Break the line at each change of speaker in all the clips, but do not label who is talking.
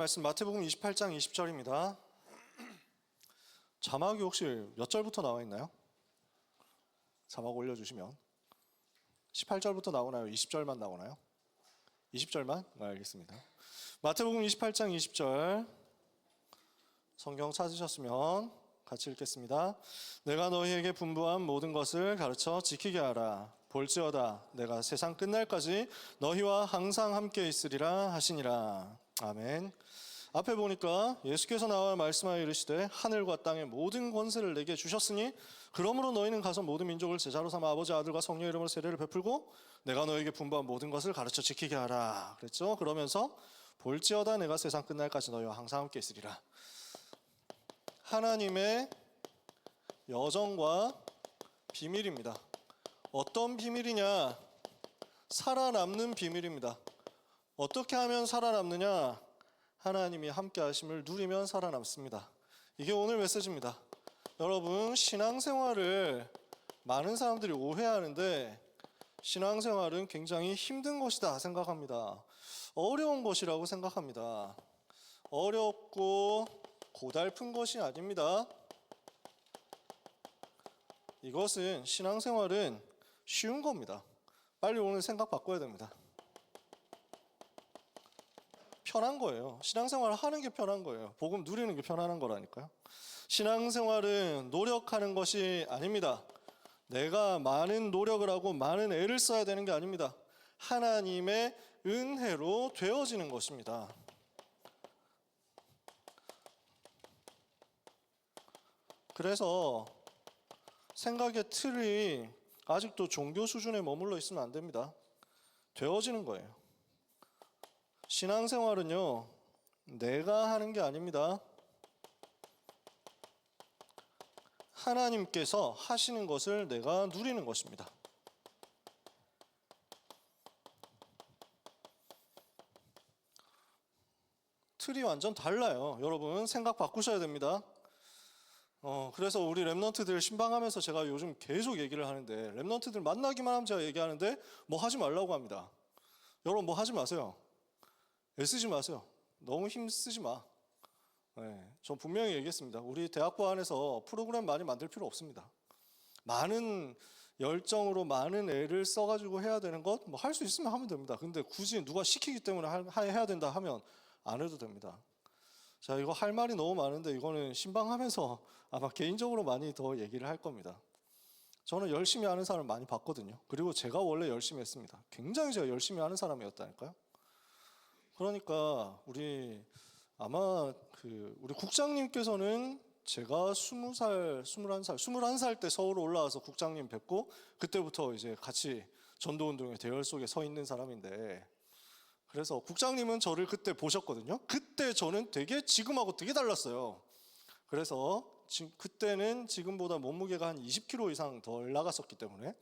말씀 마태복음 28장 20절입니다. 자막이 혹시 몇 절부터 나와 있나요? 자막 올려주시면 18절부터 나오나요? 20절만 나오나요? 20절만? 네, 알겠습니다. 마태복음 28장 20절 성경 찾으셨으면 같이 읽겠습니다. 내가 너희에게 분부한 모든 것을 가르쳐 지키게 하라. 볼지어다 내가 세상 끝날까지 너희와 항상 함께 있으리라 하시니라. 아멘. 앞에 보니까 예수께서 나와 말씀하여 이르시되 하늘과 땅의 모든 권세를 내게 주셨으니 그러므로 너희는 가서 모든 민족을 제자로 삼아 아버지 아들과 성령의 이름으로 세례를 베풀고 내가 너희에게 분부한 모든 것을 가르쳐 지키게 하라 그랬죠. 그러면서 볼지어다 내가 세상 끝날까지 너희와 항상 함께 있으리라. 하나님의 여정과 비밀입니다. 어떤 비밀이냐? 살아남는 비밀입니다. 어떻게 하면 살아남느냐? 하나님이 함께 하심을 누리면 살아남습니다. 이게 오늘 메시지입니다. 여러분, 신앙생활을 많은 사람들이 오해하는데 신앙생활은 굉장히 힘든 것이다 생각합니다. 어려운 것이라고 생각합니다. 어렵고 고달픈 것이 아닙니다. 이것은 신앙생활은 쉬운 겁니다. 빨리 오늘 생각 바꿔야 됩니다. 편한 거예요. 신앙생활을 하는 게 편한 거예요. 복음 누리는 게 편안한 거라니까요. 신앙생활은 노력하는 것이 아닙니다. 내가 많은 노력을 하고 많은 애를 써야 되는 게 아닙니다. 하나님의 은혜로 되어지는 것입니다. 그래서 생각의 틀이 아직도 종교 수준에 머물러 있으면 안 됩니다. 되어지는 거예요. 신앙생활은요, 내가 하는 게 아닙니다. 하나님께서 하시는 것을 내가 누리는 것입니다. 틀이 완전 달라요. 여러분, 생각 바꾸셔야 됩니다. 그래서 우리 랩런트들 신방하면서 제가 요즘 계속 얘기를 하는데, 랩런트들 만나기만 하면 제가 얘기하는데 뭐 하지 말라고 합니다. 여러분 뭐 하지 마세요. 애쓰지 마세요. 너무 힘쓰지 마. 네, 전 분명히 얘기했습니다. 우리 대학부 안에서 프로그램 많이 만들 필요 없습니다. 많은 열정으로 많은 애를 써가지고 해야 되는 것 뭐 할 수 있으면 하면 됩니다. 근데 굳이 누가 시키기 때문에 해야 된다 하면 안 해도 됩니다. 자, 이거 할 말이 너무 많은데 이거는 신방하면서 아마 개인적으로 많이 더 얘기를 할 겁니다. 저는 열심히 하는 사람을 많이 봤거든요. 그리고 제가 원래 열심히 했습니다. 굉장히 제가 열심히 하는 사람이었다니까요. 그러니까 우리 국장님께서는 제가 20살, 21살 때 서울 올라와서 국장님 뵙고 그때부터 이제 같이 전도운동의 대열 속에 서 있는 사람인데, 그래서 국장님은 저를 그때 보셨거든요. 그때 저는 지금하고 되게 달랐어요. 그래서 그때는 지금보다 몸무게가 한 20kg 이상 덜 나갔었기 때문에,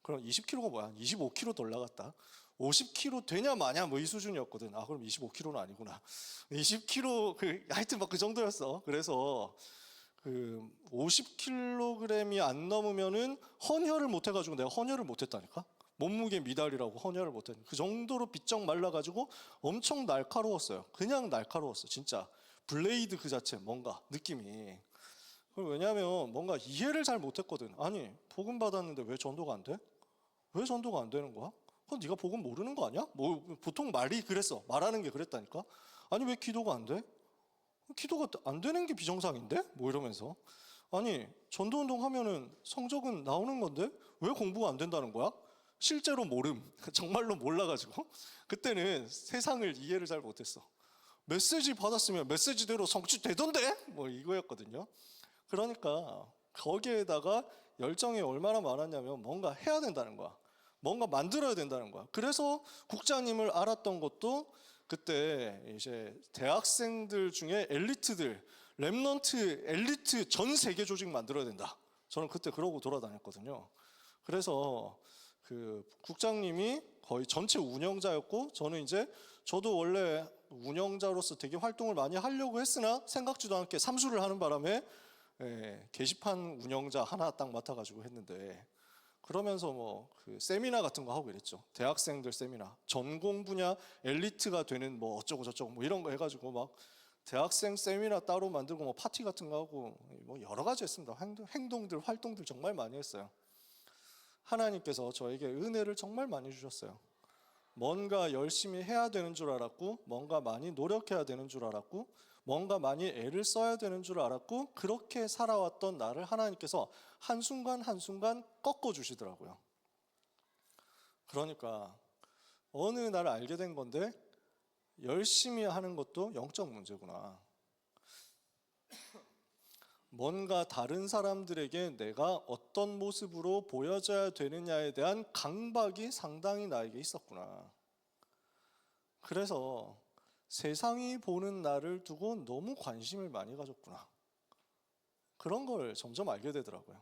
그럼 20kg가 뭐야? 25kg 덜 나갔다. 50kg 되냐 마냐 뭐 이 수준이었거든. 그럼 25kg는 아니구나. 20kg 하여튼 막 그 정도였어. 그래서 50kg이 안 넘으면은 헌혈을 못 해가지고 내가 헌혈을 못 했다니까. 몸무게 미달이라고 헌혈을 못 했는데 그 정도로 비쩍 말라가지고 엄청 날카로웠어요. 그냥 날카로웠어. 진짜 블레이드 그 자체 뭔가 느낌이. 왜냐하면 뭔가 이해를 잘 못했거든. 아니 복음 받았는데 왜 전도가 안 돼? 왜 전도가 안 되는 거야? 그건 네가 복음 모르는 거 아니야? 뭐 보통 말이 그랬어. 말하는 게 그랬다니까. 아니 왜 기도가 안 돼? 기도가 안 되는 게 비정상인데? 뭐 이러면서. 아니 전도운동 하면은 성적은 나오는 건데 왜 공부가 안 된다는 거야? 실제로 모름. 정말로 몰라가지고 그때는 세상을 이해를 잘 못했어. 메시지 받았으면 메시지대로 성취되던데? 뭐 이거였거든요. 그러니까 거기에다가 열정이 얼마나 많았냐면 뭔가 해야 된다는 거야. 뭔가 만들어야 된다는 거야. 그래서 국장님을 알았던 것도 그때 이제 대학생들 중에 엘리트들, 랩런트 엘리트 전 세계 조직 만들어야 된다. 저는 그때 그러고 돌아다녔거든요. 그래서 국장님이 거의 전체 운영자였고, 저도 원래 운영자로서 되게 활동을 많이 하려고 했으나 생각지도 않게 삼수를 하는 바람에 게시판 운영자 하나 딱 맡아가지고 했는데, 그러면서 뭐 그 세미나 같은 거 하고 이랬죠. 대학생들 세미나, 전공 분야 엘리트가 되는 뭐 어쩌고 저쩌고 뭐 이런 거 해가지고 막 대학생 세미나 따로 만들고 뭐 파티 같은 거 하고 뭐 여러 가지 했습니다. 행동들, 활동들 정말 많이 했어요. 하나님께서 저에게 은혜를 정말 많이 주셨어요. 뭔가 열심히 해야 되는 줄 알았고, 뭔가 많이 노력해야 되는 줄 알았고, 뭔가 많이 애를 써야 되는 줄 알았고, 그렇게 살아왔던 나를 하나님께서 한순간 한순간 꺾어주시더라고요. 그러니까 어느 날 알게 된 건데, 열심히 하는 것도 영적 문제구나. 뭔가 다른 사람들에게 내가 어떤 모습으로 보여져야 되느냐에 대한 강박이 상당히 나에게 있었구나. 그래서 세상이 보는 나를 두고 너무 관심을 많이 가졌구나. 그런 걸 점점 알게 되더라고요.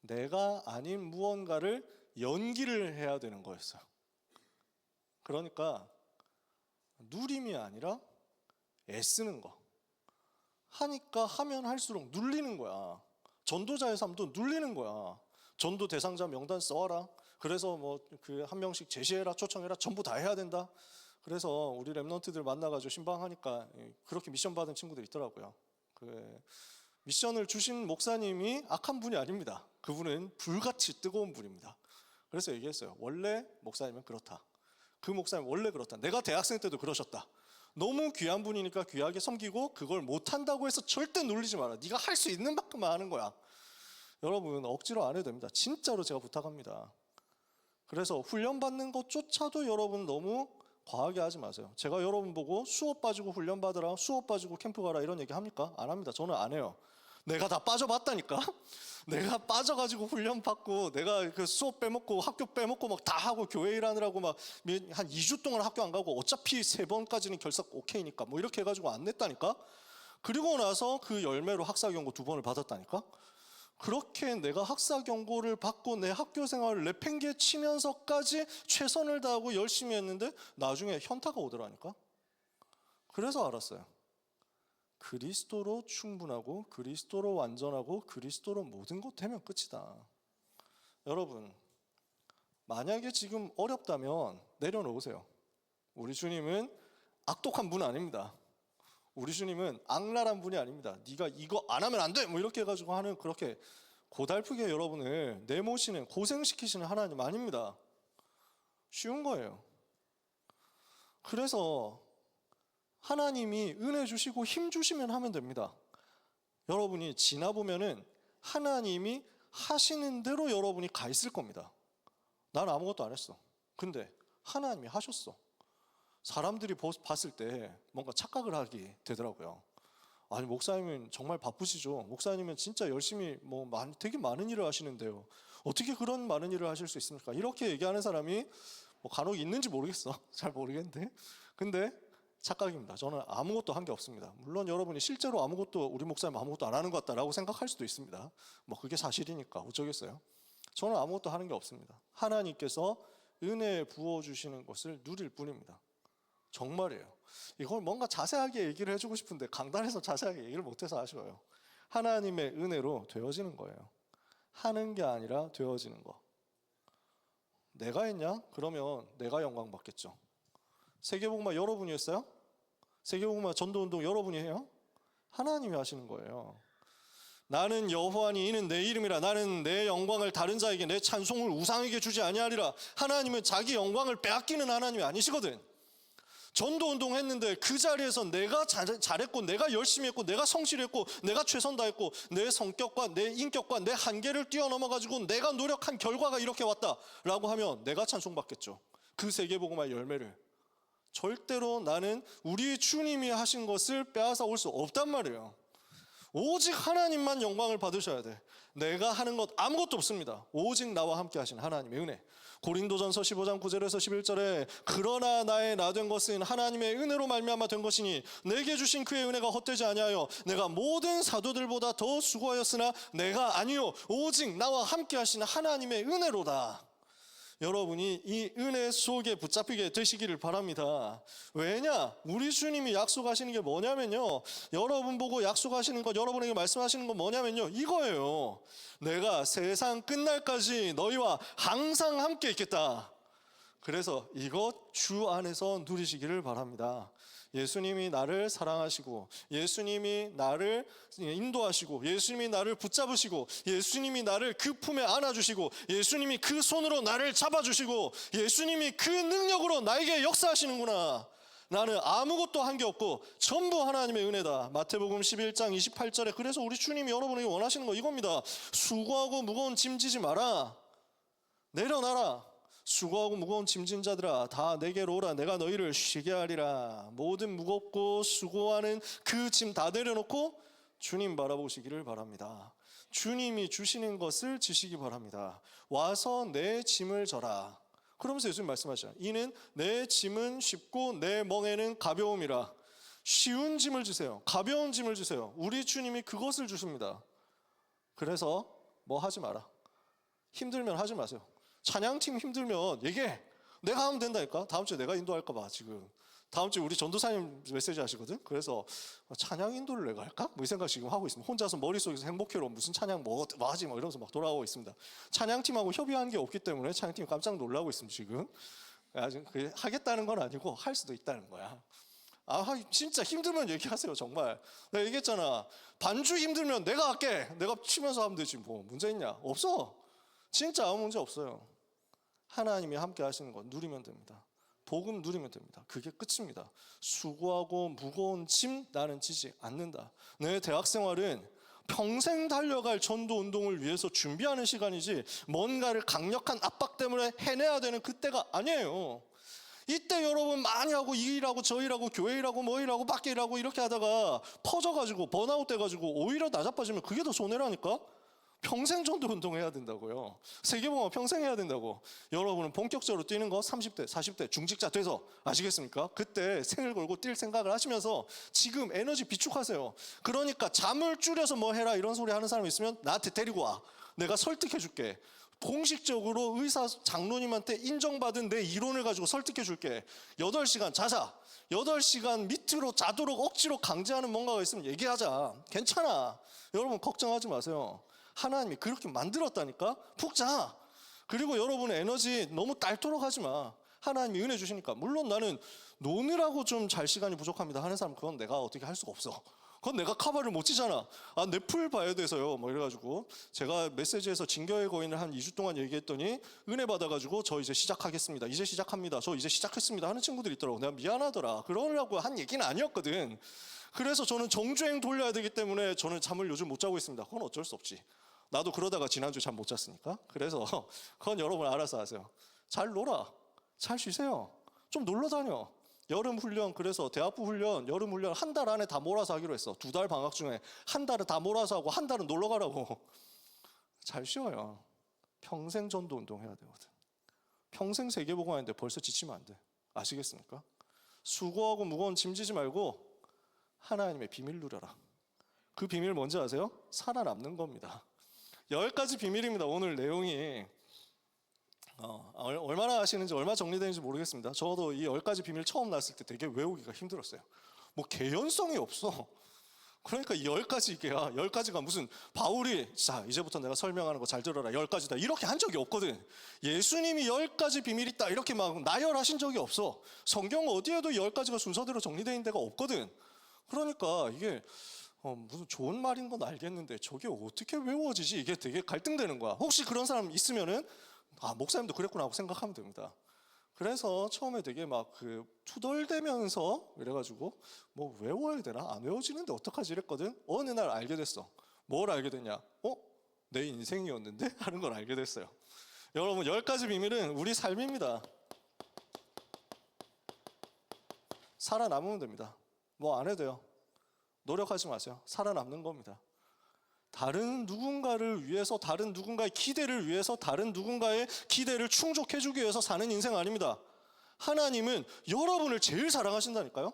내가 아닌 무언가를 연기를 해야 되는 거였어요. 그러니까 누림이 아니라 애쓰는 거. 하니까 하면 할수록 눌리는 거야. 전도자의 삶도 눌리는 거야. 전도 대상자 명단 써와라. 그래서 뭐 그 한 명씩 제시해라, 초청해라, 전부 다 해야 된다. 그래서 우리 랩런트들 만나가지고 신방하니까 그렇게 미션 받은 친구들 있더라고요. 그 미션을 주신 목사님이 악한 분이 아닙니다. 그분은 불같이 뜨거운 분입니다. 그래서 얘기했어요. 원래 목사님은 그렇다. 그 목사님 원래 그렇다. 내가 대학생 때도 그러셨다. 너무 귀한 분이니까 귀하게 섬기고 그걸 못한다고 해서 절대 놀리지 마라. 네가 할 수 있는 만큼만 하는 거야. 여러분 억지로 안 해도 됩니다. 진짜로 제가 부탁합니다. 그래서 훈련받는 것조차도 여러분 너무 과하게 하지 마세요. 제가 여러분 보고 수업 빠지고 훈련 받으라, 수업 빠지고 캠프 가라 이런 얘기 합니까? 안 합니다. 저는 안 해요. 내가 다 빠져봤다니까. 내가 빠져가지고 훈련 받고 내가 그 수업 빼먹고 학교 빼먹고 막 다 하고 교회 일하느라고 막 한 2주 동안 학교 안 가고 어차피 3번까지는 결석 오케이니까 뭐 이렇게 해가지고 안 냈다니까. 그리고 나서 그 열매로 학사 경고 2번을 받았다니까. 그렇게 내가 학사 경고를 받고 내 학교 생활을 내팽개치면서까지 최선을 다하고 열심히 했는데 나중에 현타가 오더라니까. 그래서 알았어요. 그리스도로 충분하고 그리스도로 완전하고 그리스도로 모든 것 되면 끝이다. 여러분 만약에 지금 어렵다면 내려놓으세요. 우리 주님은 악독한 분 아닙니다. 우리 주님은 악랄한 분이 아닙니다. 네가 이거 안 하면 안 돼! 뭐 이렇게 해가지고 하는 그렇게 고달프게 여러분을 내모시는 고생시키시는 하나님 아닙니다. 쉬운 거예요. 그래서 하나님이 은혜 주시고 힘 주시면 하면 됩니다. 여러분이 지나보면은 하나님이 하시는 대로 여러분이 가 있을 겁니다. 난 아무것도 안 했어. 근데 하나님이 하셨어. 사람들이 봤을 때 뭔가 착각을 하게 되더라고요. 아니 목사님은 정말 바쁘시죠. 목사님은 진짜 열심히 뭐 되게 많은 일을 하시는데요. 어떻게 그런 많은 일을 하실 수 있습니까? 이렇게 얘기하는 사람이 뭐 간혹 있는지 모르겠어. 잘 모르겠는데. 근데 착각입니다. 저는 아무것도 한 게 없습니다. 물론 여러분이 실제로 우리 목사님 아무것도 안 하는 것 같다라고 생각할 수도 있습니다. 뭐 그게 사실이니까 어쩌겠어요. 저는 아무것도 하는 게 없습니다. 하나님께서 은혜 부어주시는 것을 누릴 뿐입니다. 정말이에요. 이걸 뭔가 자세하게 얘기를 해주고 싶은데 강단에서 자세하게 얘기를 못해서 아쉬워요. 하나님의 은혜로 되어지는 거예요. 하는 게 아니라 되어지는 거. 내가 했냐? 그러면 내가 영광 받겠죠. 세계복음화 여러분이 했어요? 세계복음화 전도운동 여러분이 해요? 하나님이 하시는 거예요. 나는 여호와니 이는 내 이름이라. 나는 내 영광을 다른 자에게 내 찬송을 우상에게 주지 아니하리라. 하나님은 자기 영광을 빼앗기는 하나님이 아니시거든. 전도운동 했는데 그 자리에서 내가 잘했고 내가 열심히 했고 내가 성실했고 내가 최선 다했고 내 성격과 내 인격과 내 한계를 뛰어넘어 가지고 내가 노력한 결과가 이렇게 왔다라고 하면 내가 찬송받겠죠. 그 세계복음화의 열매를. 절대로 나는 우리 주님이 하신 것을 빼앗아 올 수 없단 말이에요. 오직 하나님만 영광을 받으셔야 돼. 내가 하는 것 아무것도 없습니다. 오직 나와 함께 하신 하나님의 은혜. 고린도전서 15장 9절에서 11절에 그러나 나의 나 된 것은 하나님의 은혜로 말미암아 된 것이니 내게 주신 그의 은혜가 헛되지 아니하여 내가 모든 사도들보다 더 수고하였으나 내가 아니요 오직 나와 함께 하신 하나님의 은혜로다. 여러분이 이 은혜 속에 붙잡히게 되시기를 바랍니다. 왜냐? 우리 주님이 약속하시는 게 뭐냐면요, 여러분 보고 약속하시는 것, 여러분에게 말씀하시는 건 뭐냐면요, 이거예요. 내가 세상 끝날까지 너희와 항상 함께 있겠다. 그래서 이것 주 안에서 누리시기를 바랍니다. 예수님이 나를 사랑하시고, 예수님이 나를 인도하시고, 예수님이 나를 붙잡으시고, 예수님이 나를 그 품에 안아주시고, 예수님이 그 손으로 나를 잡아주시고, 예수님이 그 능력으로 나에게 역사하시는구나. 나는 아무것도 한 게 없고 전부 하나님의 은혜다. 마태복음 11장 28절에 그래서 우리 주님이 여러분에게 원하시는 거 이겁니다. 수고하고 무거운 짐 지지 마라. 내려놔라. 수고하고 무거운 짐진 자들아 다 내게로 오라. 내가 너희를 쉬게 하리라. 모든 무겁고 수고하는 그 짐 다 내려놓고 주님 바라보시기를 바랍니다. 주님이 주시는 것을 지시기 바랍니다. 와서 내 짐을 져라. 그러면서 예수님 말씀하시죠. 이는 내 짐은 쉽고 내 멍에는 가벼움이라. 쉬운 짐을 주세요. 가벼운 짐을 주세요. 우리 주님이 그것을 주십니다. 그래서 뭐 하지 마라. 힘들면 하지 마세요. 찬양팀 힘들면 얘기해. 내가 하면 된다니까. 다음 주에 내가 인도할까 봐 지금. 다음 주에 우리 전도사님 메시지 하시거든. 그래서 찬양 인도를 내가 할까? 뭐 이 생각 지금 하고 있습니다. 혼자서 머릿속에서 행복해로 무슨 찬양 뭐 하지 뭐 이러면서 막 돌아오고 있습니다. 찬양팀하고 협의한 게 없기 때문에 찬양팀이 깜짝 놀라고 있습니다 지금. 아직 하겠다는 건 아니고 할 수도 있다는 거야. 진짜 힘들면 얘기하세요. 정말 내가 얘기했잖아. 반주 힘들면 내가 할게. 내가 치면서 하면 되지 뭐 문제 있냐? 없어. 진짜 아무 문제 없어요. 하나님이 함께 하시는 건 누리면 됩니다. 복음 누리면 됩니다. 그게 끝입니다. 수고하고 무거운 짐 나는 지지 않는다. 내 대학 생활은 평생 달려갈 전도 운동을 위해서 준비하는 시간이지 뭔가를 강력한 압박 때문에 해내야 되는 그때가 아니에요. 이때 여러분 많이 하고 이 일하고 저 일하고 교회 일하고 뭐 일하고 밖에 일하고 이렇게 하다가 퍼져가지고 번아웃 돼가지고 오히려 나자빠지면 그게 더 손해라니까. 평생 전도 운동해야 된다고요. 세계봉합 평생 해야 된다고. 여러분은 본격적으로 뛰는 거 30대 40대 중직자 돼서 아시겠습니까? 그때 생을 걸고 뛸 생각을 하시면서 지금 에너지 비축하세요. 그러니까 잠을 줄여서 뭐 해라 이런 소리 하는 사람 있으면 나한테 데리고 와. 내가 설득해 줄게. 공식적으로 의사 장로님한테 인정받은 내 이론을 가지고 설득해 줄게. 8시간 자자. 8시간 밑으로 자도록 억지로 강제하는 뭔가가 있으면 얘기하자. 괜찮아. 여러분 걱정하지 마세요. 하나님이 그렇게 만들었다니까. 푹 자. 그리고 여러분의 에너지 너무 딸도록 하지 마. 하나님이 은혜 주시니까. 물론 나는 노느라고 좀 잘 시간이 부족합니다 하는 사람 그건 내가 어떻게 할 수가 없어. 그건 내가 카바를 못 치잖아. 내 풀 봐야 돼서요 뭐 이래가지고 제가 메시지에서 진교의 거인을 한 2주 동안 얘기했더니 은혜 받아가지고 저 이제 시작하겠습니다. 이제 시작합니다. 저 이제 시작했습니다 하는 친구들이 있더라고. 내가 미안하더라. 그러려고 한 얘기는 아니었거든. 그래서 저는 정주행 돌려야 되기 때문에 저는 잠을 요즘 못 자고 있습니다. 그건 어쩔 수 없지. 나도 그러다가 지난주 잠 못 잤으니까. 그래서 그건 여러분 알아서 하세요. 잘 놀아. 잘 쉬세요. 좀 놀러 다녀. 여름 훈련, 그래서 대학부 훈련, 여름 훈련 한 달 안에 다 몰아서 하기로 했어. 2달 방학 중에 한 달은 다 몰아서 하고 한 달은 놀러 가라고. 잘 쉬어요. 평생 전도 운동 해야 되거든. 평생 세계복음하는데 벌써 지치면 안 돼. 아시겠습니까? 수고하고 무거운 짐 지지 말고 하나님의 비밀 누려라. 그 비밀 뭔지 아세요? 살아남는 겁니다. 10가지 비밀입니다. 오늘 내용이 얼마나 아시는지 얼마나 정리되는지 모르겠습니다. 저도 이 10가지 비밀 처음 났을 때 되게 외우기가 힘들었어요. 뭐 개연성이 없어. 그러니까 이 10가지가 무슨 바울이 자 이제부터 내가 설명하는 거 잘 들어라 10가지다 이렇게 한 적이 없거든. 예수님이 10가지 비밀 있다 이렇게 막 나열하신 적이 없어. 성경 어디에도 10가지가 순서대로 정리되어 있는 데가 없거든. 그러니까 이게 무슨 좋은 말인 건 알겠는데 저게 어떻게 외워지지? 이게 되게 갈등되는 거야. 혹시 그런 사람 있으면은 목사님도 그랬구나 하고 생각하면 됩니다. 그래서 처음에 되게 막 투덜대면서 이래가지고 뭐 외워야 되나? 안 외워지는데 어떡하지? 이랬거든. 어느 날 알게 됐어. 뭘 알게 됐냐? 내 인생이었는데? 하는 걸 알게 됐어요. 여러분 10가지 비밀은 우리 삶입니다. 살아남으면 됩니다. 뭐 안 해도 돼요. 노력하지 마세요. 살아남는 겁니다. 다른 누군가를 위해서, 다른 누군가의 기대를 위해서, 다른 누군가의 기대를 충족해주기 위해서 사는 인생 아닙니다. 하나님은 여러분을 제일 사랑하신다니까요.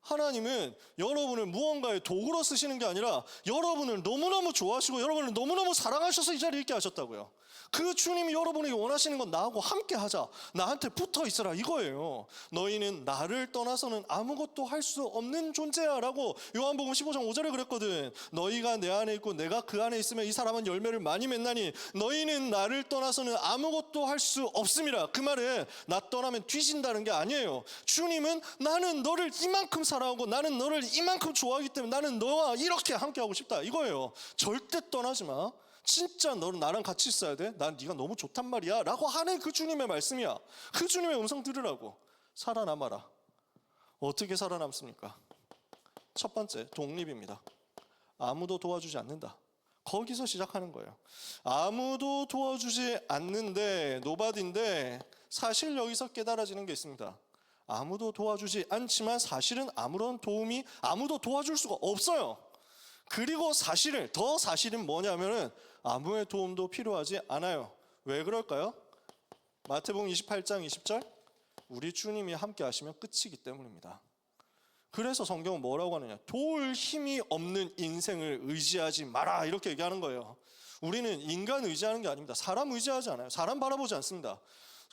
하나님은 여러분을 무언가의 도구로 쓰시는 게 아니라 여러분을 너무너무 좋아하시고 여러분을 너무너무 사랑하셔서 이 자리에 있게 하셨다고요. 그 주님이 여러분에게 원하시는 건 나하고 함께 하자, 나한테 붙어 있으라 이거예요. 너희는 나를 떠나서는 아무것도 할 수 없는 존재야 라고 요한복음 15장 5절에 그랬거든. 너희가 내 안에 있고 내가 그 안에 있으면 이 사람은 열매를 많이 맺나니 너희는 나를 떠나서는 아무것도 할 수 없음이라. 그 말은 나 떠나면 뒤진다는 게 아니에요. 주님은 나는 너를 이만큼 사랑하고 나는 너를 이만큼 좋아하기 때문에 나는 너와 이렇게 함께하고 싶다 이거예요. 절대 떠나지 마. 진짜 너는 나랑 같이 있어야 돼. 난 네가 너무 좋단 말이야 라고 하는 그 주님의 말씀이야. 그 주님의 음성 들으라고. 살아남아라. 어떻게 살아남습니까? 첫 번째, 독립입니다. 아무도 도와주지 않는다. 거기서 시작하는 거예요. 아무도 도와주지 않는데, 노바디인데, 사실 여기서 깨달아지는 게 있습니다. 아무도 도와주지 않지만 사실은 아무런 도움이, 아무도 도와줄 수가 없어요. 그리고 사실은 뭐냐면은 아무의 도움도 필요하지 않아요. 왜 그럴까요? 마태복음 28장 20절, 우리 주님이 함께 하시면 끝이기 때문입니다. 그래서 성경은 뭐라고 하느냐, 도울 힘이 없는 인생을 의지하지 마라 이렇게 얘기하는 거예요. 우리는 인간 의지하는 게 아닙니다. 사람 의지하지 않아요. 사람 바라보지 않습니다.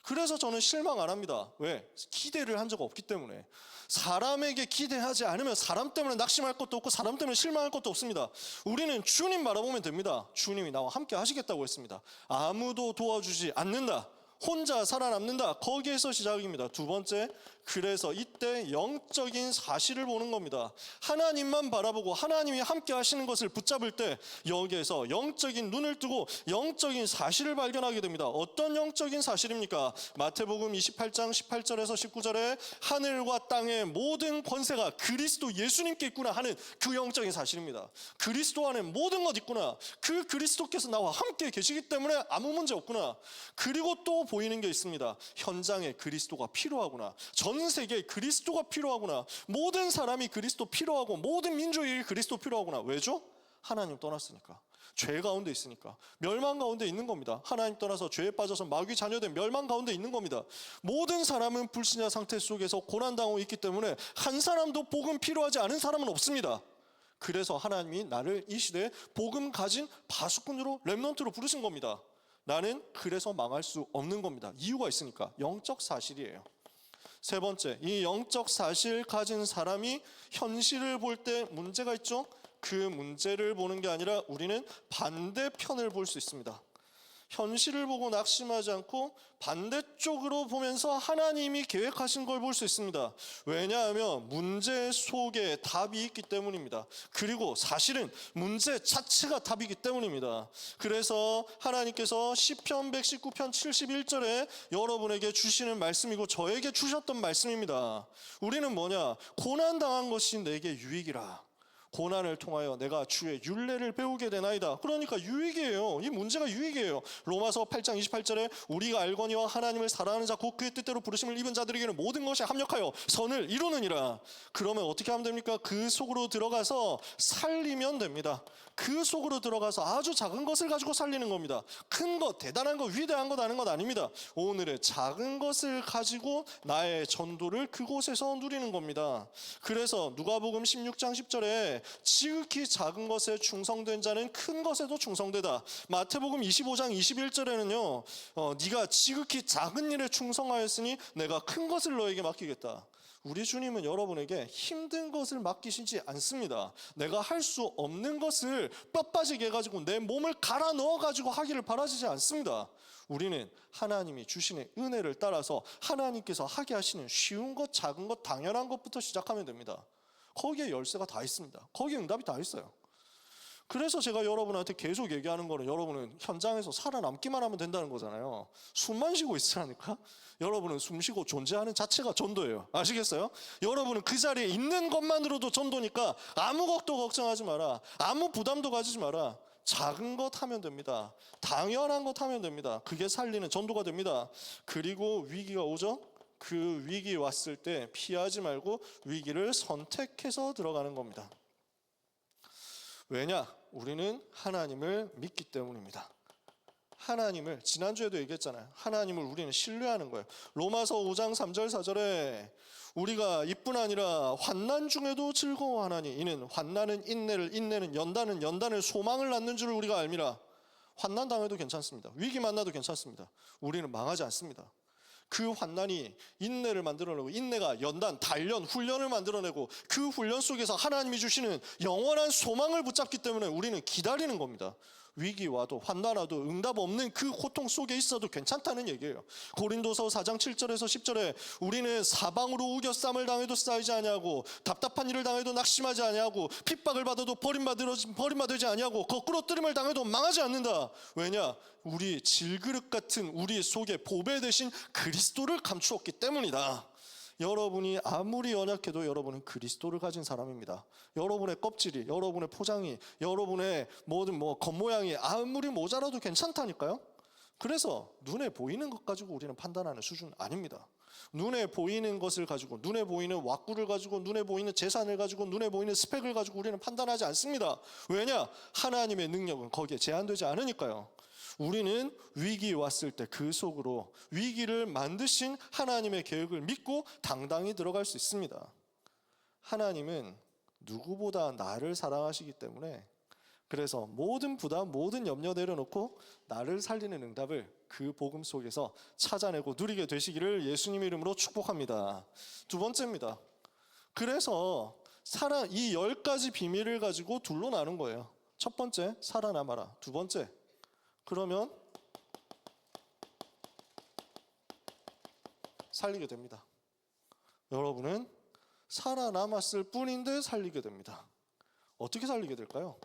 그래서 저는 실망 안 합니다. 왜? 기대를 한 적 없기 때문에. 사람에게 기대하지 않으면 사람 때문에 낙심할 것도 없고 사람 때문에 실망할 것도 없습니다. 우리는 주님 바라보면 됩니다. 주님이 나와 함께 하시겠다고 했습니다. 아무도 도와주지 않는다, 혼자 살아남는다, 거기에서 시작입니다. 두 번째, 그래서 이때 영적인 사실을 보는 겁니다. 하나님만 바라보고 하나님이 함께 하시는 것을 붙잡을 때 여기에서 영적인 눈을 뜨고 영적인 사실을 발견하게 됩니다. 어떤 영적인 사실입니까? 마태복음 28장 18절에서 19절에 하늘과 땅의 모든 권세가 그리스도 예수님께 있구나 하는 그 영적인 사실입니다. 그리스도 안에 모든 것 있구나. 그 그리스도께서 나와 함께 계시기 때문에 아무 문제 없구나. 그리고 또 보이는 게 있습니다. 현장에 그리스도가 필요하구나. 전 세계에 그리스도가 필요하구나. 모든 사람이 그리스도 필요하고 모든 민족이 그리스도 필요하구나. 왜죠? 하나님 떠났으니까. 죄 가운데 있으니까. 멸망 가운데 있는 겁니다. 하나님 떠나서 죄에 빠져서 마귀 자녀된 멸망 가운데 있는 겁니다. 모든 사람은 불신자 상태 속에서 고난당하고 있기 때문에 한 사람도 복음 필요하지 않은 사람은 없습니다. 그래서 하나님이 나를 이 시대에 복음 가진 파수꾼으로, 렘넌트로 부르신 겁니다. 나는 그래서 망할 수 없는 겁니다. 이유가 있으니까. 영적 사실이에요. 세 번째, 이 영적 사실 가진 사람이 현실을 볼 때 문제가 있죠? 그 문제를 보는 게 아니라 우리는 반대편을 볼 수 있습니다. 현실을 보고 낙심하지 않고 반대쪽으로 보면서 하나님이 계획하신 걸 볼 수 있습니다. 왜냐하면 문제 속에 답이 있기 때문입니다. 그리고 사실은 문제 자체가 답이기 때문입니다. 그래서 하나님께서 시편 119편 71절에 여러분에게 주시는 말씀이고 저에게 주셨던 말씀입니다. 우리는 뭐냐? 고난당한 것이 내게 유익이라. 고난을 통하여 내가 주의 율례를 배우게 되나이다. 그러니까 유익이에요. 이 문제가 유익이에요. 로마서 8장 28절에 우리가 알거니와 하나님을 사랑하는 자 곧 그의 뜻대로 부르심을 입은 자들에게는 모든 것이 합력하여 선을 이루느니라. 그러면 어떻게 하면 됩니까? 그 속으로 들어가서 살리면 됩니다. 그 속으로 들어가서 아주 작은 것을 가지고 살리는 겁니다. 큰 것, 대단한 것, 위대한 것 하는 것 아닙니다. 오늘의 작은 것을 가지고 나의 전도를 그곳에서 누리는 겁니다. 그래서 누가복음 16장 10절에 지극히 작은 것에 충성된 자는 큰 것에도 충성되다. 마태복음 25장 21절에는요, 네가 지극히 작은 일에 충성하였으니 내가 큰 것을 너에게 맡기겠다. 우리 주님은 여러분에게 힘든 것을 맡기시지 않습니다. 내가 할 수 없는 것을 뼈빠지게 해가지고 내 몸을 갈아 넣어가지고 하기를 바라시지 않습니다. 우리는 하나님이 주시는 은혜를 따라서 하나님께서 하게 하시는 쉬운 것, 작은 것, 당연한 것부터 시작하면 됩니다. 거기에 열쇠가 다 있습니다. 거기에 응답이 다 있어요. 그래서 제가 여러분한테 계속 얘기하는 거는 여러분은 현장에서 살아남기만 하면 된다는 거잖아요. 숨만 쉬고 있으라니까. 여러분은 숨 쉬고 존재하는 자체가 전도예요. 아시겠어요? 여러분은 그 자리에 있는 것만으로도 전도니까 아무것도 걱정하지 마라. 아무 부담도 가지지 마라. 작은 것 하면 됩니다. 당연한 것 하면 됩니다. 그게 살리는 전도가 됩니다. 그리고 위기가 오죠? 그 위기 왔을 때 피하지 말고 위기를 선택해서 들어가는 겁니다. 왜냐? 우리는 하나님을 믿기 때문입니다. 하나님을, 지난주에도 얘기했잖아요. 하나님을 우리는 신뢰하는 거예요. 로마서 5장 3절 4절에 우리가 이뿐 아니라 환난 중에도 즐거워하나니 이는 환난은 인내를, 인내는 연단을 소망을 낳는 줄을 우리가 알미라. 환난 당해도 괜찮습니다. 위기 만나도 괜찮습니다. 우리는 망하지 않습니다. 그 환난이 인내를 만들어내고, 인내가 연단, 단련, 훈련을 만들어내고, 그 훈련 속에서 하나님이 주시는 영원한 소망을 붙잡기 때문에 우리는 기다리는 겁니다. 위기 와도 환난 와도 응답 없는 그 고통 속에 있어도 괜찮다는 얘기예요. 고린도서 4장 7절에서 10절에 우리는 사방으로 우겨쌈을 당해도 쌓이지 아니하고, 답답한 일을 당해도 낙심하지 아니하고, 핍박을 받아도 버림받지 아니하고, 거꾸로 뜨림을 당해도 망하지 않는다. 왜냐? 우리 질그릇 같은 우리 속에 보배 대신 그리스도를 감추었기 때문이다. 여러분이 아무리 연약해도 여러분은 그리스도를 가진 사람입니다. 여러분의 껍질이, 여러분의 포장이, 여러분의 모든 겉모양이 아무리 모자라도 괜찮다니까요. 그래서 눈에 보이는 것 가지고 우리는 판단하는 수준 아닙니다. 눈에 보이는 것을 가지고, 눈에 보이는 왁구를 가지고, 눈에 보이는 재산을 가지고, 눈에 보이는 스펙을 가지고 우리는 판단하지 않습니다. 왜냐? 하나님의 능력은 거기에 제한되지 않으니까요. 우리는 위기 왔을 때 그 속으로 위기를 만드신 하나님의 계획을 믿고 당당히 들어갈 수 있습니다. 하나님은 누구보다 나를 사랑하시기 때문에, 그래서 모든 부담, 모든 염려 내려놓고 나를 살리는 응답을 그 복음 속에서 찾아내고 누리게 되시기를 예수님의 이름으로 축복합니다. 두 번째입니다. 그래서 이 10가지 비밀을 가지고 둘로 나눈 거예요. 첫 번째, 살아남아라. 두 번째, 그러면 살리게 됩니다. 여러분은 살아남았을 뿐인데 살리게 됩니다. 어떻게 살리게 될까요?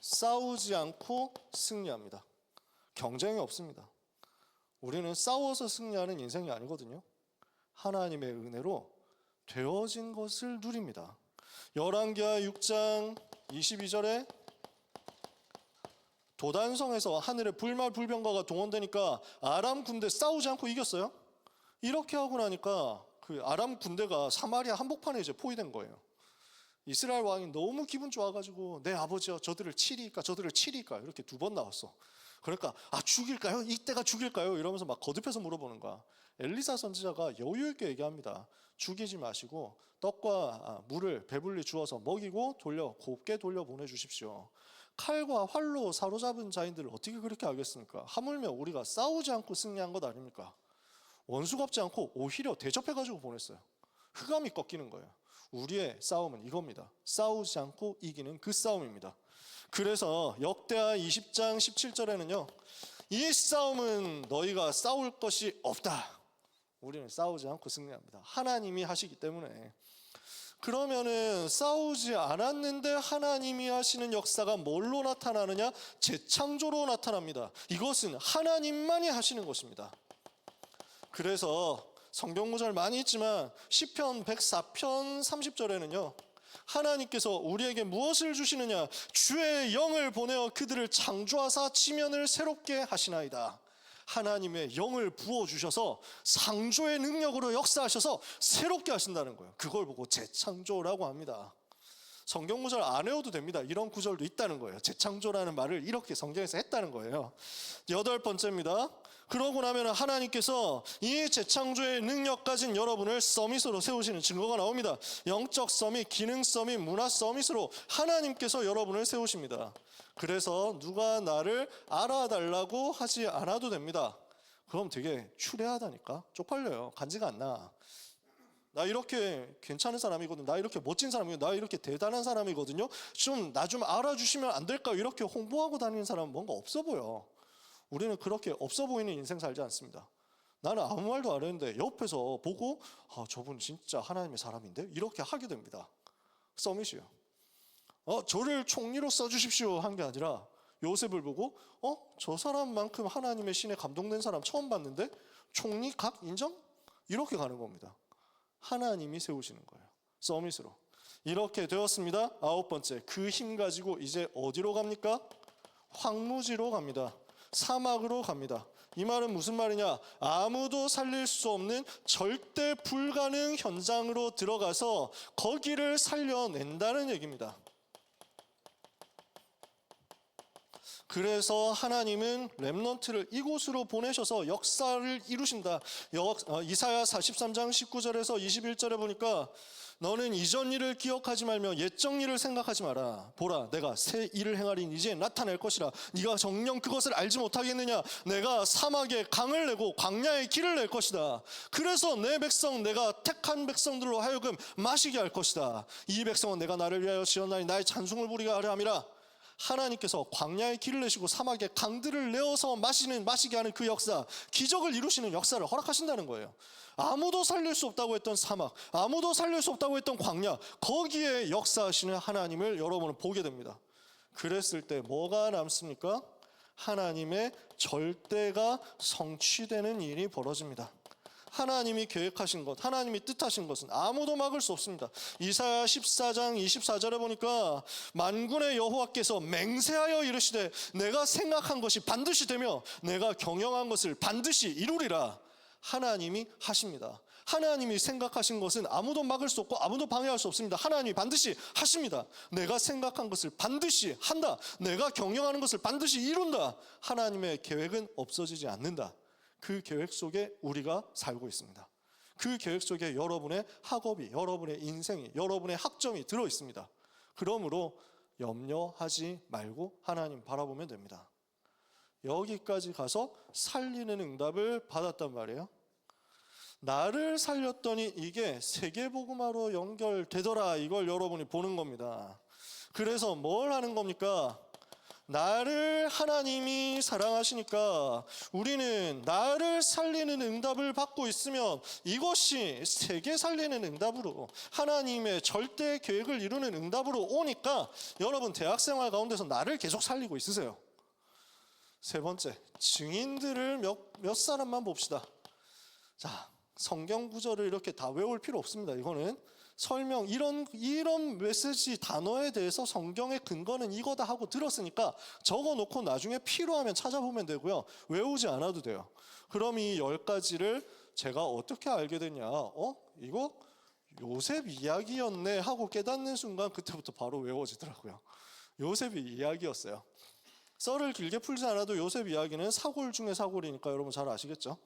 싸우지 않고 승리합니다. 경쟁이 없습니다. 우리는 싸워서 승리하는 인생이 아니거든요. 하나님의 은혜로 되어진 것을 누립니다. 열왕기하 6장 22절에 도단성에서 하늘에 불말불병거가 동원되니까 아람 군대 싸우지 않고 이겼어요. 이렇게 하고 나니까 그 아람 군대가 사마리아 한복판에 이제 포위된 거예요. 이스라엘 왕이 너무 기분 좋아가지고 내 아버지여 저들을 치리까 이렇게 2번 나왔어. 그러니까 죽일까요? 이때가 죽일까요? 이러면서 막 거듭해서 물어보는 거야. 엘리사 선지자가 여유 있게 얘기합니다. 죽이지 마시고 떡과 물을 배불리 주어서 먹이고 곱게 돌려 보내주십시오. 칼과 활로 사로잡은 자인들을 어떻게 그렇게 하겠습니까? 하물며 우리가 싸우지 않고 승리한 것 아닙니까? 원수 갚지 않고 오히려 대접해가지고 보냈어요. 흑암이 꺾이는 거예요. 우리의 싸움은 이겁니다. 싸우지 않고 이기는 그 싸움입니다. 그래서 역대하 20장 17절에는요, 이 싸움은 너희가 싸울 것이 없다. 우리는 싸우지 않고 승리합니다. 하나님이 하시기 때문에. 그러면은 싸우지 않았는데 하나님이 하시는 역사가 뭘로 나타나느냐? 재창조로 나타납니다. 이것은 하나님만이 하시는 것입니다. 그래서 성경 구절 많이 있지만 시편 104편 30절에는요, 하나님께서 우리에게 무엇을 주시느냐? 주의 영을 보내어 그들을 창조하사 지면을 새롭게 하시나이다. 하나님의 영을 부어주셔서 창조의 능력으로 역사하셔서 새롭게 하신다는 거예요. 그걸 보고 재창조라고 합니다. 성경 구절 안 외워도 됩니다. 이런 구절도 있다는 거예요. 재창조라는 말을 이렇게 성경에서 했다는 거예요. 8번째입니다. 그러고 나면 하나님께서 이 재창조의 능력 가진 여러분을 서밋으로 세우시는 증거가 나옵니다. 영적 서밋, 기능 서밋, 문화 서밋으로 하나님께서 여러분을 세우십니다. 그래서 누가 나를 알아달라고 하지 않아도 됩니다. 그럼 되게 추레하다니까? 쪽팔려요. 간지가 안 나. 나 이렇게 괜찮은 사람이거든요. 나 이렇게 멋진 사람이거든요. 나 이렇게 대단한 사람이거든요. 나 좀 알아주시면 안 될까? 이렇게 홍보하고 다니는 사람은 뭔가 없어 보여. 우리는 그렇게 없어 보이는 인생 살지 않습니다. 나는 아무 말도 안 했는데 옆에서 보고 저분 진짜 하나님의 사람인데? 이렇게 하게 됩니다. 서밋이요. 저를 총리로 써주십시오 한 게 아니라 요셉을 보고 저 사람만큼 하나님의 신에 감동된 사람 처음 봤는데 총리 각 인정? 이렇게 가는 겁니다. 하나님이 세우시는 거예요. 서밋으로. 이렇게 되었습니다. 9번째, 그 힘 가지고 이제 어디로 갑니까? 황무지로 갑니다. 사막으로 갑니다. 이 말은 무슨 말이냐? 아무도 살릴 수 없는 절대 불가능 현장으로 들어가서 거기를 살려낸다는 얘기입니다. 그래서 하나님은 렘넌트를 이곳으로 보내셔서 역사를 이루신다. 이사야 43장 19절에서 21절에 보니까 너는 이전 일을 기억하지 말며 옛적 일을 생각하지 마라. 보라, 내가 새 일을 행하리니 이제 나타낼 것이라. 네가 정녕 그것을 알지 못하겠느냐? 내가 사막에 강을 내고 광야에 길을 낼 것이다. 그래서 내 백성, 내가 택한 백성들로 하여금 마시게 할 것이다. 이 백성은 내가 나를 위하여 지었나니 나의 찬송을 부리게 하려 함이라. 하나님께서 광야에 길을 내시고 사막에 강들을 내어서 마시게 하는 그 역사, 기적을 이루시는 역사를 허락하신다는 거예요. 아무도 살릴 수 없다고 했던 사막, 아무도 살릴 수 없다고 했던 광야, 거기에 역사하시는 하나님을 여러분은 보게 됩니다. 그랬을 때 뭐가 남습니까? 하나님의 절대가 성취되는 일이 벌어집니다. 하나님이 계획하신 것, 하나님이 뜻하신 것은 아무도 막을 수 없습니다. 이사야 14장 24절에 보니까 만군의 여호와께서 맹세하여 이르시되 내가 생각한 것이 반드시 되며 내가 경영한 것을 반드시 이루리라. 하나님이 하십니다. 하나님이 생각하신 것은 아무도 막을 수 없고 아무도 방해할 수 없습니다. 하나님이 반드시 하십니다. 내가 생각한 것을 반드시 한다. 내가 경영하는 것을 반드시 이룬다. 하나님의 계획은 없어지지 않는다. 그 계획 속에 우리가 살고 있습니다. 그 계획 속에 여러분의 학업이, 여러분의 인생이, 여러분의 학점이 들어 있습니다. 그러므로 염려하지 말고 하나님 바라보면 됩니다. 여기까지 가서 살리는 응답을 받았단 말이에요. 나를 살렸더니 이게 세계복음화로 연결되더라. 이걸 여러분이 보는 겁니다. 그래서 뭘 하는 겁니까? 나를 하나님이 사랑하시니까 우리는 나를 살리는 응답을 받고 있으면 이것이 세계 살리는 응답으로, 하나님의 절대 계획을 이루는 응답으로 오니까 여러분 대학생활 가운데서 나를 계속 살리고 있으세요. 세 번째, 증인들을 몇 사람만 봅시다. 자, 성경 구절을 이렇게 다 외울 필요 없습니다. 이거는 설명, 이런 메시지 단어에 대해서 성경의 근거는 이거다 하고 들었으니까 적어놓고 나중에 필요하면 찾아보면 되고요. 외우지 않아도 돼요. 그럼 이 10가지를 제가 어떻게 알게 됐냐? 이거 요셉 이야기였네 하고 깨닫는 순간 그때부터 바로 외워지더라고요. 요셉이 이야기였어요. 썰을 길게 풀지 않아도 요셉 이야기는 사골 중에 사골이니까 여러분 잘 아시겠죠?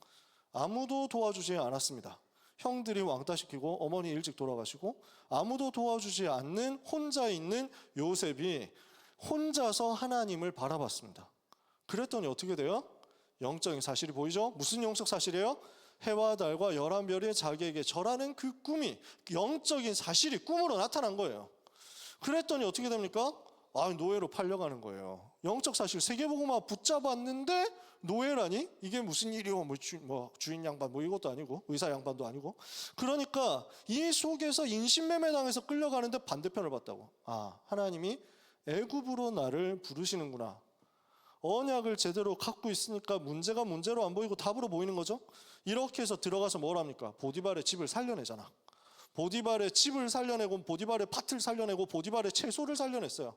아무도 도와주지 않았습니다. 형들이 왕따시키고 어머니 일찍 돌아가시고 아무도 도와주지 않는 혼자 있는 요셉이 혼자서 하나님을 바라봤습니다. 그랬더니 어떻게 돼요? 영적인 사실이 보이죠? 무슨 영적 사실이에요? 해와 달과 11별이 자기에게 절하는 그 꿈이, 영적인 사실이 꿈으로 나타난 거예요. 그랬더니 어떻게 됩니까? 노예로 팔려가는 거예요. 영적 사실 세계복음화 붙잡았는데 노예라니? 이게 무슨 일이요? 주인 양반 이것도 아니고 의사 양반도 아니고. 그러니까 이 속에서 인신매매 당해서 끌려가는데 반대편을 봤다고. 하나님이 애굽으로 나를 부르시는구나. 언약을 제대로 갖고 있으니까 문제가 문제로 안 보이고 답으로 보이는 거죠. 이렇게 해서 들어가서 뭘 합니까? 보디발의 집을 살려내잖아. 보디발의 집을 살려내고 보디발의 밭을 살려내고 보디발의 채소를 살려냈어요.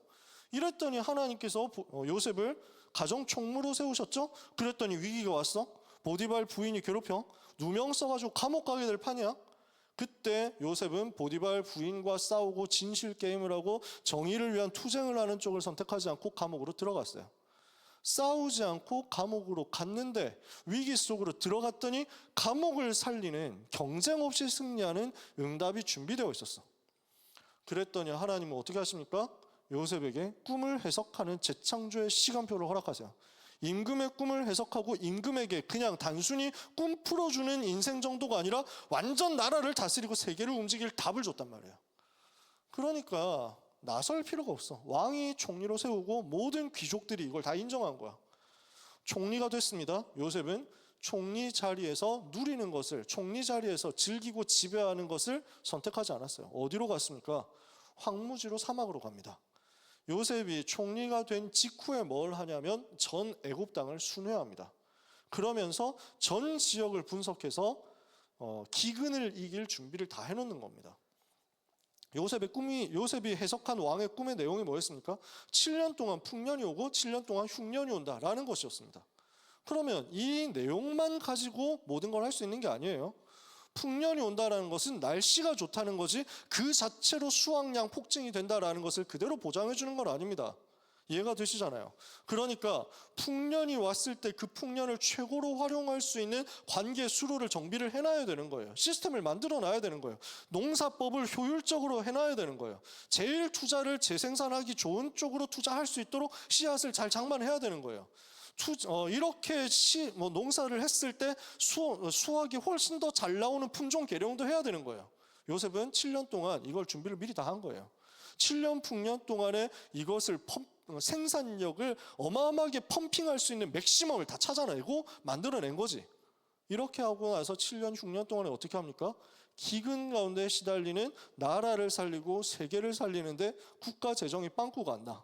이랬더니 하나님께서 요셉을 가정 총무로 세우셨죠? 그랬더니 위기가 왔어. 보디발 부인이 괴롭혀. 누명 써가지고 감옥 가게 될 판이야. 그때 요셉은 보디발 부인과 싸우고 진실 게임을 하고 정의를 위한 투쟁을 하는 쪽을 선택하지 않고 감옥으로 들어갔어요. 싸우지 않고 감옥으로 갔는데 위기 속으로 들어갔더니 감옥을 살리는, 경쟁 없이 승리하는 응답이 준비되어 있었어. 그랬더니 하나님은 어떻게 하십니까? 요셉에게 꿈을 해석하는 재창조의 시간표를 허락하세요. 임금의 꿈을 해석하고 임금에게 그냥 단순히 꿈 풀어주는 인생 정도가 아니라 완전 나라를 다스리고 세계를 움직일 답을 줬단 말이에요. 그러니까 나설 필요가 없어. 왕이 총리로 세우고 모든 귀족들이 이걸 다 인정한 거야. 총리가 됐습니다. 요셉은 총리 자리에서 누리는 것을, 총리 자리에서 즐기고 지배하는 것을 선택하지 않았어요. 어디로 갔습니까? 황무지로, 사막으로 갑니다. 요셉이 총리가 된 직후에 뭘 하냐면 전 애굽 땅을 순회합니다. 그러면서 전 지역을 분석해서 기근을 이길 준비를 다 해놓는 겁니다. 요셉이 해석한 왕의 꿈의 내용이 뭐였습니까? 7년 동안 풍년이 오고 7년 동안 흉년이 온다라는 것이었습니다. 그러면 이 내용만 가지고 모든 걸 할 수 있는 게 아니에요. 풍년이 온다라는 것은 날씨가 좋다는 거지 그 자체로 수확량 폭증이 된다라는 것을 그대로 보장해 주는 건 아닙니다. 이해가 되시잖아요. 그러니까 풍년이 왔을 때 그 풍년을 최고로 활용할 수 있는 관계 수로를 정비를 해놔야 되는 거예요. 시스템을 만들어 놔야 되는 거예요. 농사법을 효율적으로 해놔야 되는 거예요. 제일 투자를 재생산하기 좋은 쪽으로 투자할 수 있도록 씨앗을 잘 장만해야 되는 거예요. 이렇게 농사를 했을 때 수확이 훨씬 더 잘 나오는 품종 개량도 해야 되는 거예요. 요셉은 7년 동안 이걸 준비를 미리 다 한 거예요. 7년 풍년 동안에 이것을 생산력을 어마어마하게 펌핑할 수 있는 맥시멈을 다 찾아내고 만들어낸 거지. 이렇게 하고 나서 7년, 6년 동안에 어떻게 합니까? 기근 가운데 시달리는 나라를 살리고 세계를 살리는데 국가 재정이 빵꾸가 안 나.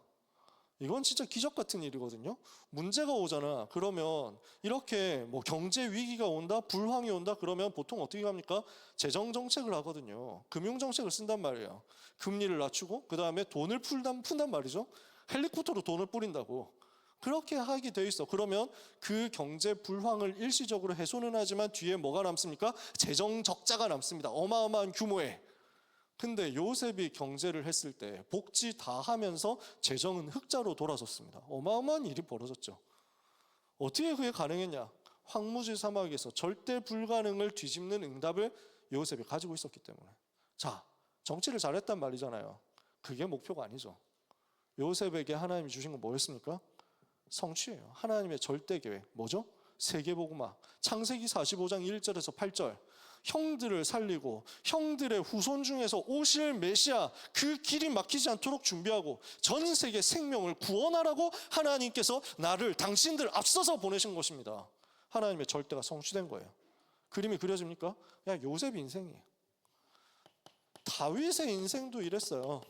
이건 진짜 기적 같은 일이거든요. 문제가 오잖아. 그러면 이렇게 뭐 경제 위기가 온다, 불황이 온다 그러면 보통 어떻게 합니까? 재정 정책을 하거든요. 금융 정책을 쓴단 말이에요. 금리를 낮추고 그 다음에 돈을 푼단 말이죠. 헬리콥터로 돈을 뿌린다고. 그렇게 하게 돼 있어. 그러면 그 경제 불황을 일시적으로 해소는 하지만 뒤에 뭐가 남습니까? 재정 적자가 남습니다. 어마어마한 규모의. 근데 요셉이 경제를 했을 때 복지 다 하면서 재정은 흑자로 돌아섰습니다. 어마어마한 일이 벌어졌죠. 어떻게 그게 가능했냐? 황무지 사막에서 절대 불가능을 뒤집는 응답을 요셉이 가지고 있었기 때문에. 자, 정치를 잘했단 말이잖아요. 그게 목표가 아니죠. 요셉에게 하나님이 주신 건 뭐였습니까? 성취예요. 하나님의 절대 계획. 뭐죠? 세계복음화. 창세기 45장 1절에서 8절. 형들을 살리고 형들의 후손 중에서 오실 메시아 그 길이 막히지 않도록 준비하고 전 세계 생명을 구원하라고 하나님께서 나를 당신들 앞서서 보내신 것입니다. 하나님의 절대가 성취된 거예요. 그림이 그려집니까? 야, 요셉 인생이에요. 다윗의 인생도 이랬어요.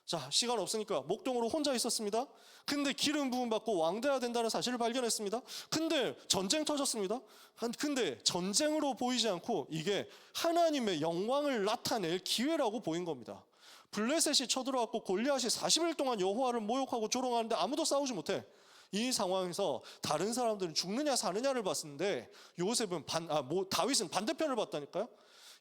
자, 시간 없으니까 목동으로 혼자 있었습니다. 근데 기름 부음 받고 왕 돼야 된다는 사실을 발견했습니다. 근데 전쟁 터졌습니다. 근데 전쟁으로 보이지 않고 이게 하나님의 영광을 나타낼 기회라고 보인 겁니다. 블레셋이 쳐들어왔고 골리앗이 40일 동안 여호와를 모욕하고 조롱하는데 아무도 싸우지 못해. 이 상황에서 다른 사람들은 죽느냐 사느냐를 봤는데 다윗은 반대편을 봤다니까요.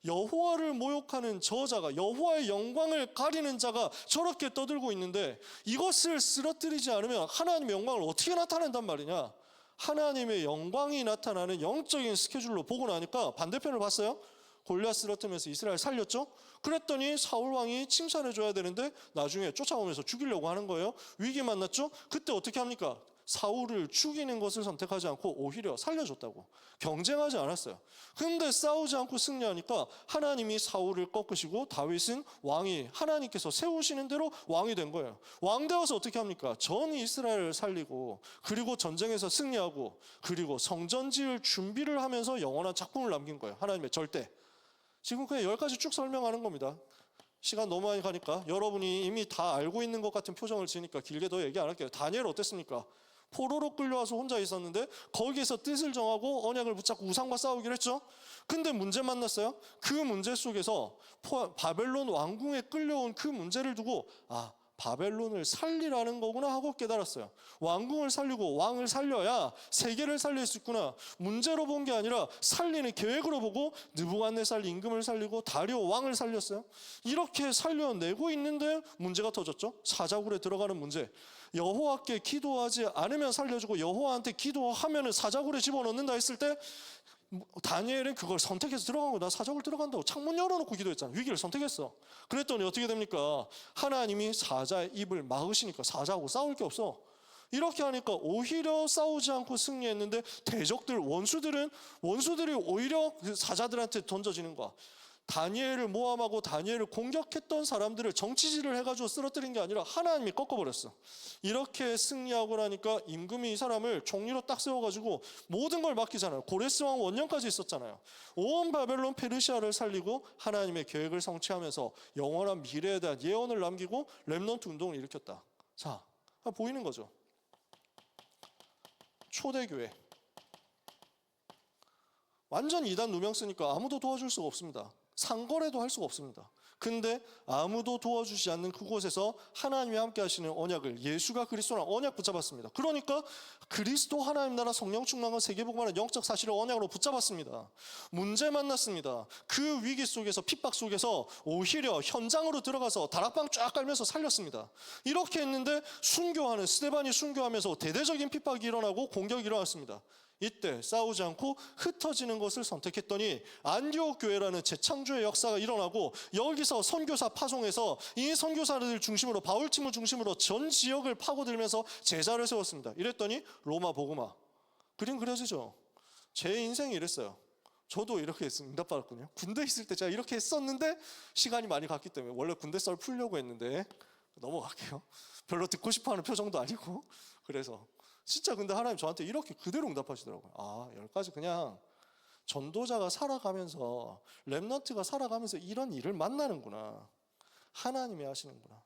여호와를 모욕하는 저자가 여호와의 영광을 가리는 자가 저렇게 떠들고 있는데 이것을 쓰러뜨리지 않으면 하나님의 영광을 어떻게 나타낸단 말이냐. 하나님의 영광이 나타나는 영적인 스케줄로 보고 나니까 반대편을 봤어요. 골리앗 쓰러뜨리면서 이스라엘 살렸죠. 그랬더니 사울 왕이 칭찬해줘야 되는데 나중에 쫓아오면서 죽이려고 하는 거예요. 위기 만났죠. 그때 어떻게 합니까? 사울을 죽이는 것을 선택하지 않고 오히려 살려줬다고. 경쟁하지 않았어요. 근데 싸우지 않고 승리하니까 하나님이 사울을 꺾으시고 다윗은 왕이 하나님께서 세우시는 대로 왕이 된 거예요. 왕 되어서 어떻게 합니까? 전 이스라엘을 살리고 그리고 전쟁에서 승리하고 그리고 성전 지을 준비를 하면서 영원한 작품을 남긴 거예요. 하나님의 절대. 지금 그냥 10가지 쭉 설명하는 겁니다. 시간 너무 많이 가니까 여러분이 이미 다 알고 있는 것 같은 표정을 지으니까 길게 더 얘기 안 할게요. 다니엘 어땠습니까? 포로로 끌려와서 혼자 있었는데 거기에서 뜻을 정하고 언약을 붙잡고 우상과 싸우기로 했죠. 근데 문제 만났어요. 그 문제 속에서 바벨론 왕궁에 끌려온 그 문제를 두고 바벨론을 살리라는 거구나 하고 깨달았어요. 왕궁을 살리고 왕을 살려야 세계를 살릴 수 있구나. 문제로 본 게 아니라 살리는 계획으로 보고 느부갓네살 임금을 살리고 다리오 왕을 살렸어요. 이렇게 살려내고 있는데 문제가 터졌죠. 사자굴에 들어가는 문제. 여호와께 기도하지 않으면 살려주고 여호와한테 기도하면 사자굴에 집어넣는다 했을 때 다니엘은 그걸 선택해서 들어간 거야. 나 사자굴 들어간다고 창문 열어놓고 기도했잖아. 위기를 선택했어. 그랬더니 어떻게 됩니까? 하나님이 사자의 입을 막으시니까 사자하고 싸울 게 없어. 이렇게 하니까 오히려 싸우지 않고 승리했는데 대적들 원수들이 오히려 그 사자들한테 던져지는 거야. 다니엘을 모함하고 다니엘을 공격했던 사람들을 정치질을 해가지고 쓰러뜨린 게 아니라 하나님이 꺾어버렸어. 이렇게 승리하고 나니까 임금이 이 사람을 총리로 딱 세워가지고 모든 걸 맡기잖아요. 고레스 왕 원년까지 있었잖아요. 온 바벨론 페르시아를 살리고 하나님의 계획을 성취하면서 영원한 미래에 대한 예언을 남기고 렘넌트 운동을 일으켰다. 자, 보이는 거죠. 초대교회. 완전 이단 누명 쓰니까 아무도 도와줄 수가 없습니다. 상거래도 할 수가 없습니다. 근데 아무도 도와주지 않는 그곳에서 하나님이 함께 하시는 언약을, 예수가 그리스도랑 언약 붙잡았습니다. 그러니까 그리스도 하나님 나라 성령 충만과 세계복음하는 영적 사실을 언약으로 붙잡았습니다. 문제 만났습니다. 그 위기 속에서, 핍박 속에서 오히려 현장으로 들어가서 다락방 쫙 깔면서 살렸습니다. 이렇게 했는데 순교하는 스데반이 순교하면서 대대적인 핍박이 일어나고 공격이 일어났습니다. 이때 싸우지 않고 흩어지는 것을 선택했더니 안디옥 교회라는 재창조의 역사가 일어나고, 여기서 선교사 파송해서 이 선교사들 중심으로, 바울팀을 중심으로 전 지역을 파고들면서 제자를 세웠습니다. 이랬더니 로마 복음화. 그림 그려지죠? 제 인생이 이랬어요. 저도 이렇게 응답받았거든요. 군대 있을 때 제가 이렇게 했었는데 시간이 많이 갔기 때문에, 원래 군대 썰 풀려고 했는데 넘어갈게요. 별로 듣고 싶어하는 표정도 아니고. 그래서 진짜 근데 하나님 저한테 이렇게 그대로 응답하시더라고요. 10가지 그냥 전도자가 살아가면서, 렘넌트가 살아가면서 이런 일을 만나는구나. 하나님이 하시는구나.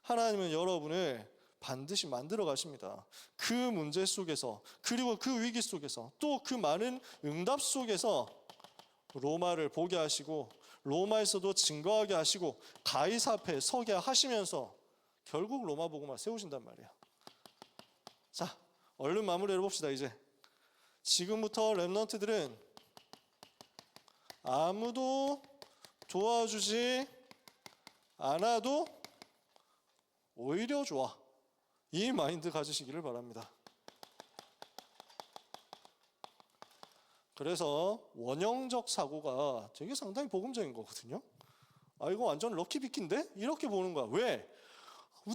하나님은 여러분을 반드시 만들어 가십니다. 그 문제 속에서, 그리고 그 위기 속에서, 또 그 많은 응답 속에서 로마를 보게 하시고, 로마에서도 증거하게 하시고, 가이사 앞에 서게 하시면서 결국 로마 복음화 세우신단 말이에요. 자, 얼른 마무리를 해봅시다. 이제 지금부터 렘넌트들은 아무도 도와주지 않아도 오히려 좋아, 이 마인드 가지시기를 바랍니다. 그래서 원형적 사고가 되게 상당히 복음적인 거거든요. 이거 완전 럭키비키인데? 이렇게 보는 거야. 왜?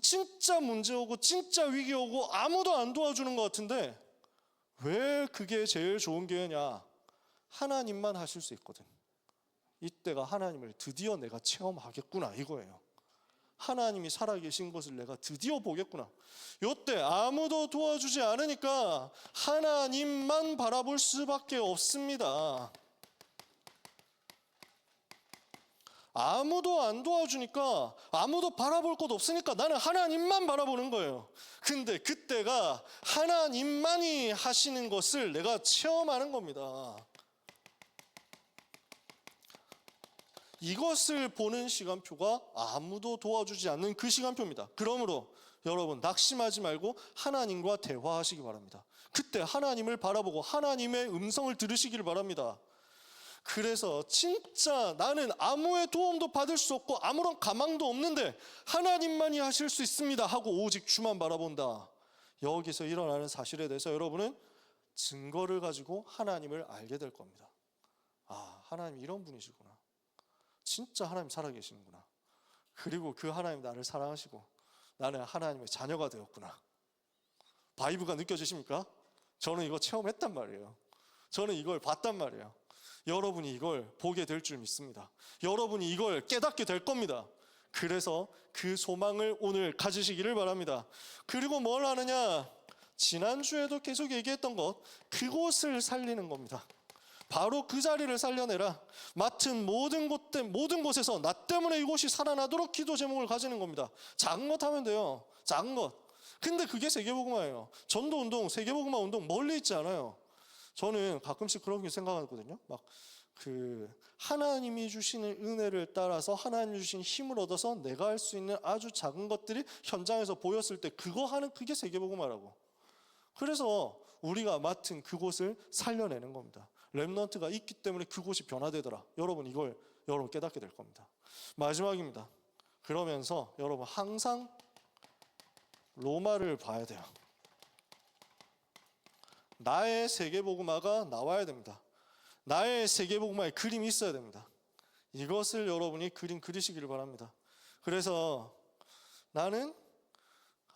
진짜 문제 오고 진짜 위기 오고 아무도 안 도와주는 것 같은데 왜 그게 제일 좋은 기회냐? 하나님만 하실 수 있거든. 이때가 하나님을 드디어 내가 체험하겠구나, 이거예요. 하나님이 살아계신 것을 내가 드디어 보겠구나. 이때 아무도 도와주지 않으니까 하나님만 바라볼 수밖에 없습니다. 아무도 안 도와주니까, 아무도 바라볼 곳 없으니까 나는 하나님만 바라보는 거예요. 근데 그때가 하나님만이 하시는 것을 내가 체험하는 겁니다. 이것을 보는 시간표가 아무도 도와주지 않는 그 시간표입니다. 그러므로 여러분 낙심하지 말고 하나님과 대화하시기 바랍니다. 그때 하나님을 바라보고 하나님의 음성을 들으시기를 바랍니다. 그래서 진짜 나는 아무의 도움도 받을 수 없고 아무런 가망도 없는데 하나님만이 하실 수 있습니다 하고 오직 주만 바라본다. 여기서 일어나는 사실에 대해서 여러분은 증거를 가지고 하나님을 알게 될 겁니다. 하나님 이런 분이시구나. 진짜 하나님 살아계시는구나. 그리고 그 하나님 나를 사랑하시고 나는 하나님의 자녀가 되었구나. 바이브가 느껴지십니까? 저는 이거 체험했단 말이에요. 저는 이걸 봤단 말이에요. 여러분이 이걸 보게 될 줄 믿습니다. 여러분이 이걸 깨닫게 될 겁니다. 그래서 그 소망을 오늘 가지시기를 바랍니다. 그리고 뭘 하느냐? 지난주에도 계속 얘기했던 것, 그곳을 살리는 겁니다. 바로 그 자리를 살려내라. 맡은 모든 곳에서 나 때문에 이곳이 살아나도록 기도 제목을 가지는 겁니다. 작은 것 하면 돼요. 작은 것. 근데 그게 세계복음화예요. 전도운동, 세계복음화 운동 멀리 있지 않아요. 저는 가끔씩 그런 게 생각하거든요. 하나님이 주시는 은혜를 따라서 하나님이 주신 힘을 얻어서 내가 할 수 있는 아주 작은 것들이 현장에서 보였을 때 그게 세계복음화라고. 그래서 우리가 맡은 그곳을 살려내는 겁니다. 렘넌트가 있기 때문에 그곳이 변화되더라. 여러분 이걸 깨닫게 될 겁니다. 마지막입니다. 그러면서 여러분 항상 로마를 봐야 돼요. 나의 세계복음화가 나와야 됩니다. 나의 세계복음화의 그림이 있어야 됩니다. 이것을 여러분이 그림 그리시기를 바랍니다. 그래서 나는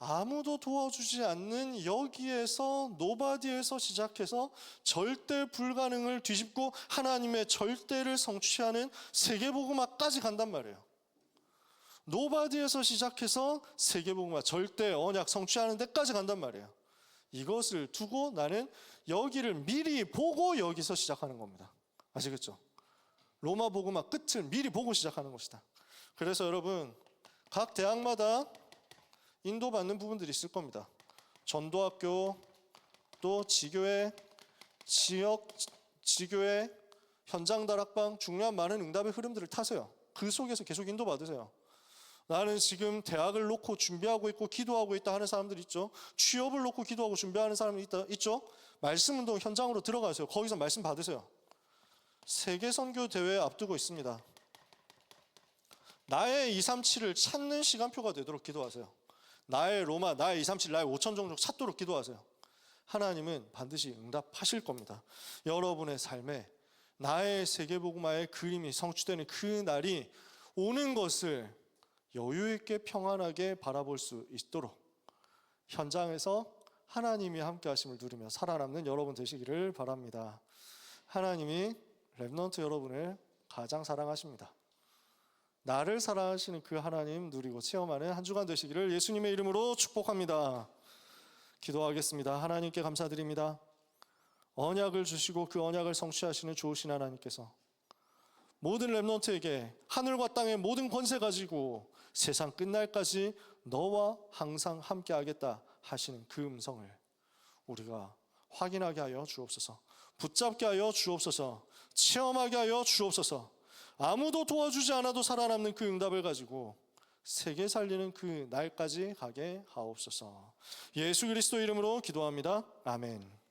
아무도 도와주지 않는 여기에서, 노바디에서 시작해서 절대 불가능을 뒤집고 하나님의 절대를 성취하는 세계복음화까지 간단 말이에요. 노바디에서 시작해서 세계복음화, 절대 언약 성취하는 데까지 간단 말이에요. 이것을 두고 나는 여기를 미리 보고 여기서 시작하는 겁니다. 아시겠죠? 로마 복음화 끝을 미리 보고 시작하는 것이다. 그래서 여러분 각 대학마다 인도받는 부분들이 있을 겁니다. 전도학교, 또 지교회, 지교회, 현장 다락방, 중요한 많은 응답의 흐름들을 타세요. 그 속에서 계속 인도받으세요. 나는 지금 대학을 놓고 준비하고 있고 기도하고 있다 하는 사람들 있죠. 취업을 놓고 기도하고 준비하는 사람이 있죠. 말씀운동 현장으로 들어가세요. 거기서 말씀 받으세요. 세계 선교 대회 앞두고 있습니다. 나의 237을 찾는 시간표가 되도록 기도하세요. 나의 로마, 나의 237, 나의 5천 종족 찾도록 기도하세요. 하나님은 반드시 응답하실 겁니다. 여러분의 삶에 나의 세계복음화의 그림이 성취되는 그 날이 오는 것을 여유 있게 평안하게 바라볼 수 있도록 현장에서 하나님이 함께 하심을 누리며 살아남는 여러분 되시기를 바랍니다. 하나님이 렘넌트 여러분을 가장 사랑하십니다. 나를 사랑하시는 그 하나님 누리고 체험하는 한 주간 되시기를 예수님의 이름으로 축복합니다. 기도하겠습니다. 하나님께 감사드립니다. 언약을 주시고 그 언약을 성취하시는 좋으신 하나님께서 모든 렘넌트에게 하늘과 땅의 모든 권세 가지고 세상 끝날까지 너와 항상 함께하겠다 하시는 그 음성을 우리가 확인하게 하여 주옵소서. 붙잡게 하여 주옵소서. 체험하게 하여 주옵소서. 아무도 도와주지 않아도 살아남는 그 응답을 가지고 세계 살리는 그 날까지 가게 하옵소서. 예수 그리스도 이름으로 기도합니다. 아멘.